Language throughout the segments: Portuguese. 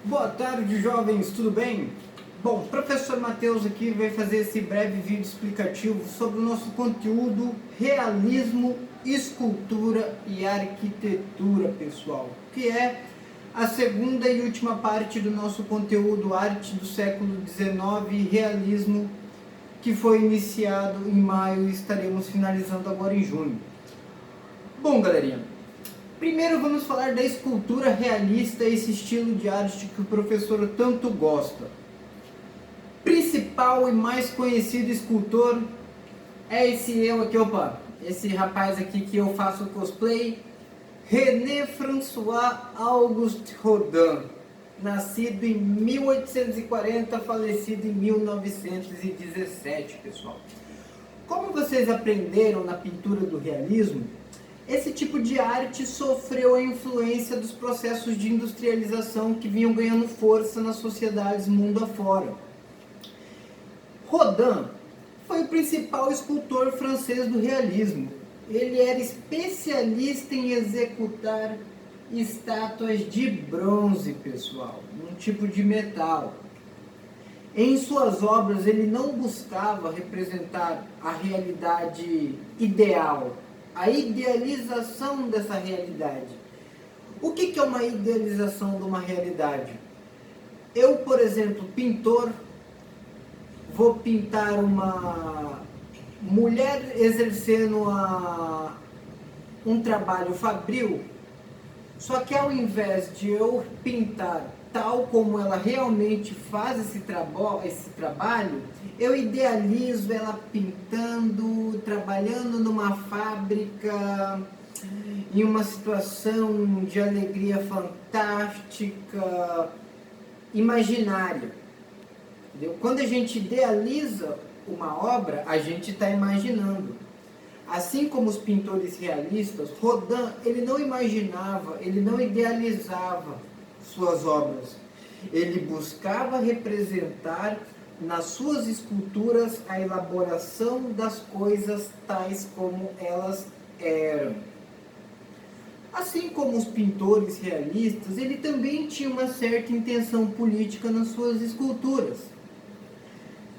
Boa tarde, jovens, tudo bem? Bom, professor Matheus aqui vai fazer esse breve vídeo explicativo sobre o nosso conteúdo realismo, escultura e arquitetura, pessoal, que é a segunda e última parte do nosso conteúdo arte do século XIX e realismo, que foi iniciado em maio e estaremos finalizando agora em junho. Bom, galerinha, primeiro vamos falar da escultura realista, esse estilo de arte que o professor tanto gosta. Principal e mais conhecido escultor é esse rapaz aqui que eu faço cosplay, René François Auguste Rodin, nascido em 1840, falecido em 1917, pessoal. Como vocês aprenderam na pintura do realismo, esse tipo de arte sofreu a influência dos processos de industrialização que vinham ganhando força nas sociedades mundo afora. Rodin foi o principal escultor francês do realismo. Ele era especialista em executar estátuas de bronze, pessoal, um tipo de metal. Em suas obras, ele não buscava representar a realidade ideal, a idealização dessa realidade. O que é uma idealização de uma realidade? Eu, por exemplo, pintor, vou pintar uma mulher exercendo um trabalho fabril, só que ao invés de eu pintar tal como ela realmente faz esse trabalho, eu idealizo ela pintando, trabalhando numa fábrica, em uma situação de alegria fantástica, imaginária. Entendeu? Quando a gente idealiza uma obra, a gente está imaginando. Assim como os pintores realistas, Rodin, ele não imaginava, ele não idealizava suas obras. Ele buscava representar nas suas esculturas a elaboração das coisas tais como elas eram. Assim como os pintores realistas, ele também tinha uma certa intenção política nas suas esculturas.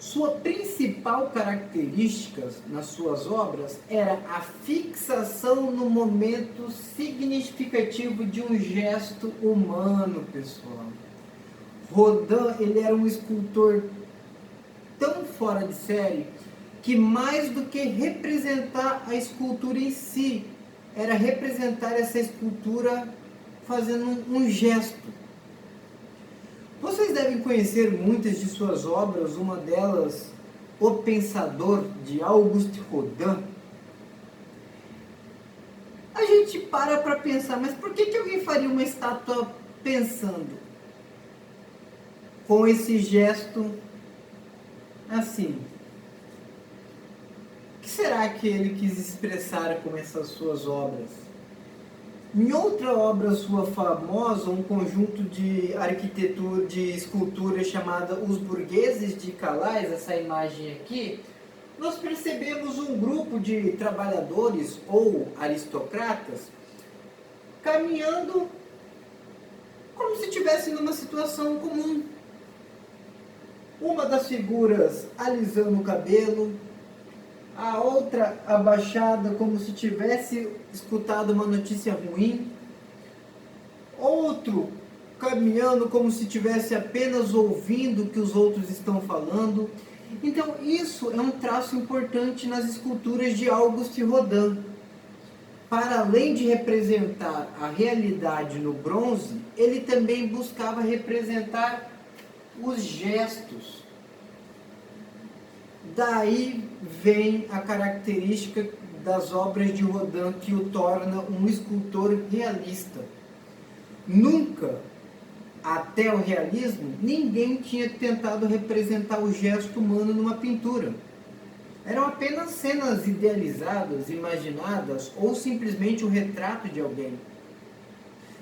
Sua principal característica nas suas obras era a fixação no momento significativo de um gesto humano, pessoal. Rodin, ele era um escultor tão fora de série que mais do que representar a escultura em si, era representar essa escultura fazendo um gesto. Vocês devem conhecer muitas de suas obras, uma delas, O Pensador, de Auguste Rodin. A gente para pensar, mas por que alguém faria uma estátua pensando? Com esse gesto assim. O que será que ele quis expressar com essas suas obras? Em outra obra sua famosa, um conjunto de arquitetura, de escultura chamada Os Burgueses de Calais, essa imagem aqui, nós percebemos um grupo de trabalhadores ou aristocratas caminhando como se estivessem numa situação comum. Uma das figuras alisando o cabelo, a outra abaixada como se tivesse escutado uma notícia ruim, outro caminhando como se estivesse apenas ouvindo o que os outros estão falando. Então isso é um traço importante nas esculturas de Auguste Rodin. Para além de representar a realidade no bronze, ele também buscava representar os gestos. Daí vem a característica das obras de Rodin que o torna um escultor realista. Nunca, até o realismo, ninguém tinha tentado representar o gesto humano numa pintura. Eram apenas cenas idealizadas, imaginadas, ou simplesmente o retrato de alguém.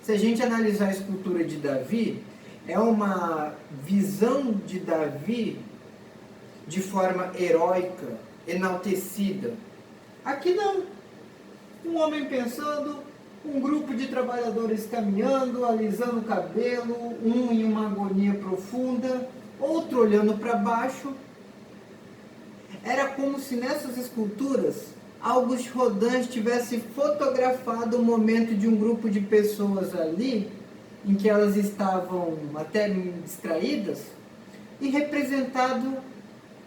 Se a gente analisar a escultura de Davi, é uma visão de Davi de forma heróica, enaltecida. Aqui não. Um homem pensando, um grupo de trabalhadores caminhando, alisando o cabelo, um em uma outro olhando para baixo. Era como se nessas esculturas Auguste Rodin tivesse fotografado o momento de um grupo de pessoas ali, em que elas estavam até distraídas, e representado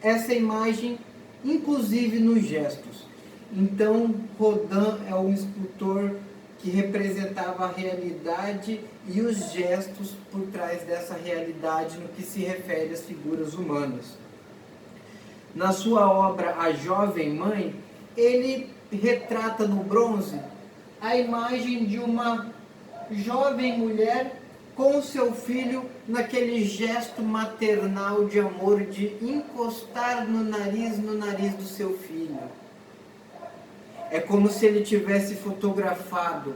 essa imagem, inclusive nos gestos. Então, Rodin é um escultor que representava a realidade e os gestos por trás dessa realidade no que se refere às figuras humanas. Na sua obra A Jovem Mãe, ele retrata no bronze a imagem de uma jovem mulher com seu filho naquele gesto maternal de amor de encostar no nariz do seu filho. É como se ele tivesse fotografado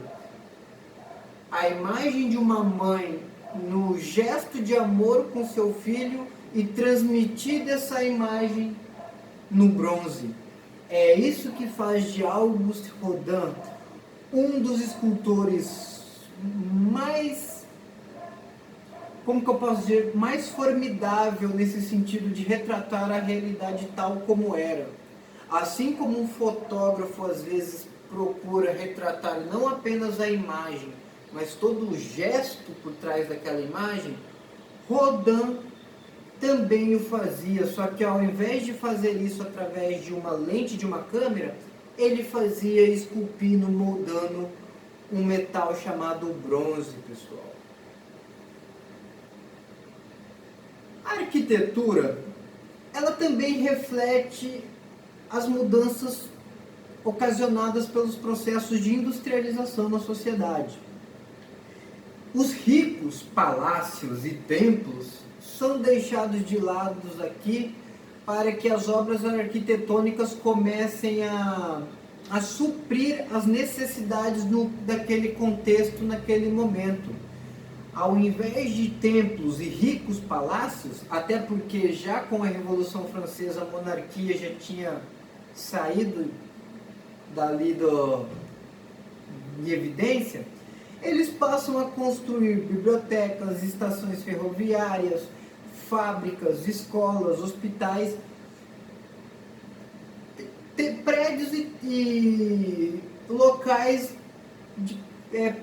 a imagem de uma mãe no gesto de amor com seu filho e transmitido essa imagem no bronze. É isso que faz de Auguste Rodin um dos escultores mais, como que eu posso dizer, mais formidável nesse sentido de retratar a realidade tal como era. Assim como um fotógrafo às vezes procura retratar não apenas a imagem, mas todo o gesto por trás daquela imagem, Rodin também o fazia, só que ao invés de fazer isso através de uma lente de uma câmera, ele fazia esculpindo, moldando um metal chamado bronze, pessoal. A arquitetura, ela também reflete as mudanças ocasionadas pelos processos de industrialização na sociedade. Os ricos palácios e templos são deixados de lado aqui para que as obras arquitetônicas comecem a suprir as necessidades daquele contexto, naquele momento. Ao invés de templos e ricos palácios, até porque já com a Revolução Francesa a monarquia já tinha saído dali de evidência, eles passam a construir bibliotecas, estações ferroviárias, fábricas, escolas, hospitais, prédios e locais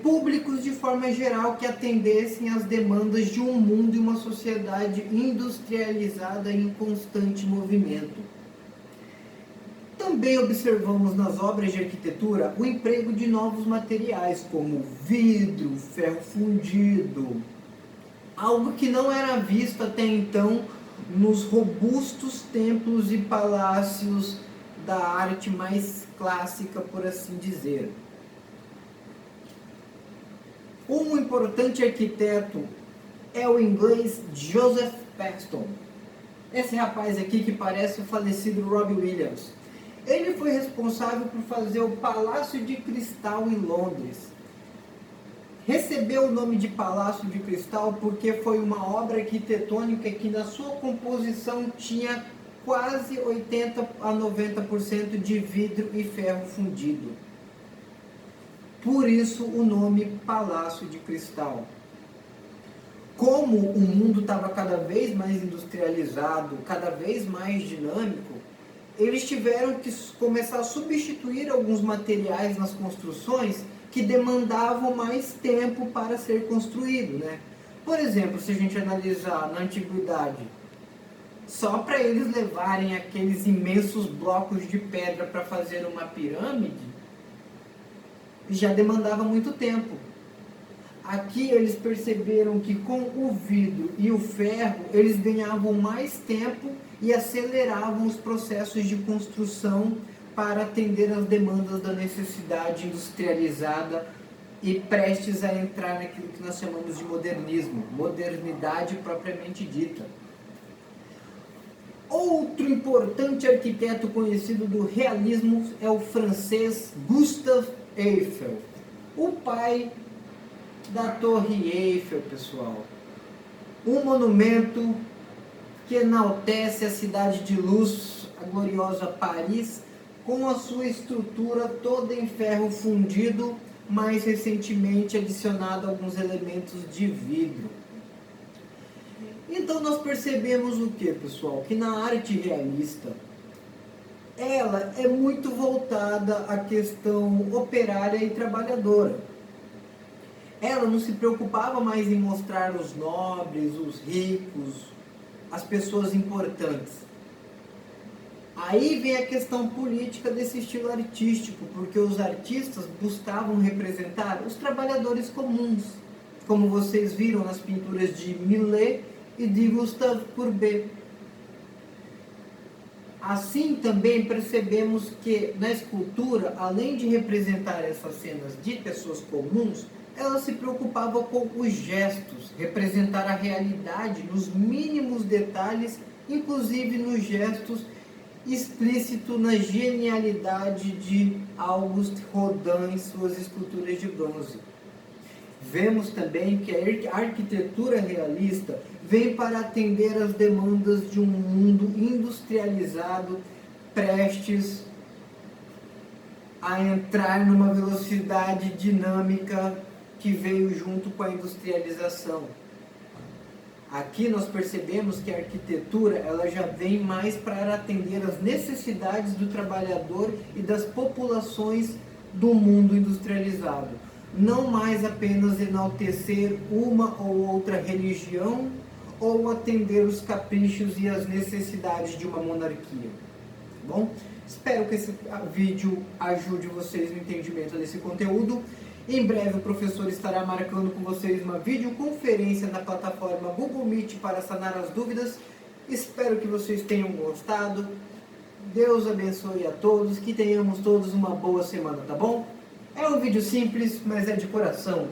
públicos de forma geral que atendessem às demandas de um mundo e uma sociedade industrializada em constante movimento. Também observamos nas obras de arquitetura o emprego de novos materiais como vidro, ferro fundido, algo que não era visto até então nos robustos templos e palácios da arte mais clássica, por assim dizer. Um importante arquiteto é o inglês Joseph Paxton. Esse rapaz aqui que parece o falecido Robbie Williams. Ele foi responsável por fazer o Palácio de Cristal em Londres. Recebeu o nome de Palácio de Cristal porque foi uma obra arquitetônica que na sua composição tinha quase 80 a 90% de vidro e ferro fundido. Por isso o nome Palácio de Cristal. Como o mundo estava cada vez mais industrializado, cada vez mais dinâmico, eles tiveram que começar a substituir alguns materiais nas construções que demandavam mais tempo para ser construído, né? Por exemplo, se a gente analisar na antiguidade, só para eles levarem aqueles imensos blocos de pedra para fazer uma pirâmide, já demandava muito tempo. Aqui eles perceberam que com o vidro e o ferro, eles ganhavam mais tempo e aceleravam os processos de construção para atender às demandas da necessidade industrializada e prestes a entrar naquilo que nós chamamos de modernismo, modernidade propriamente dita. Outro importante arquiteto conhecido do realismo é o francês Gustave Eiffel, o pai da Torre Eiffel, pessoal. Um monumento que enaltece a cidade de luz, a gloriosa Paris, com a sua estrutura toda em ferro fundido, mais recentemente adicionado alguns elementos de vidro. Então nós percebemos o que, pessoal? Que na arte realista, ela é muito voltada à questão operária e trabalhadora. Ela não se preocupava mais em mostrar os nobres, os ricos, as pessoas importantes. Aí vem a questão política desse estilo artístico, porque os artistas buscavam representar os trabalhadores comuns, como vocês viram nas pinturas de Millet e de Gustave Courbet. Assim também percebemos que na escultura, além de representar essas cenas de pessoas comuns, ela se preocupava com os gestos, representar a realidade nos mínimos detalhes, inclusive nos gestos, explícito na genialidade de Auguste Rodin em suas esculturas de bronze. Vemos também que a arquitetura realista vem para atender às demandas de um mundo industrializado, prestes a entrar numa velocidade dinâmica que veio junto com a industrialização. Aqui nós percebemos que a arquitetura ela já vem mais para atender às necessidades do trabalhador e das populações do mundo industrializado. Não mais apenas enaltecer uma ou outra religião ou atender os caprichos e as necessidades de uma monarquia. Tá bom? Espero que esse vídeo ajude vocês no entendimento desse conteúdo. Em breve o professor estará marcando com vocês uma videoconferência na plataforma Google Meet para sanar as dúvidas. Espero que vocês tenham gostado. Deus abençoe a todos, que tenhamos todos uma boa semana, tá bom? É um vídeo simples, mas é de coração.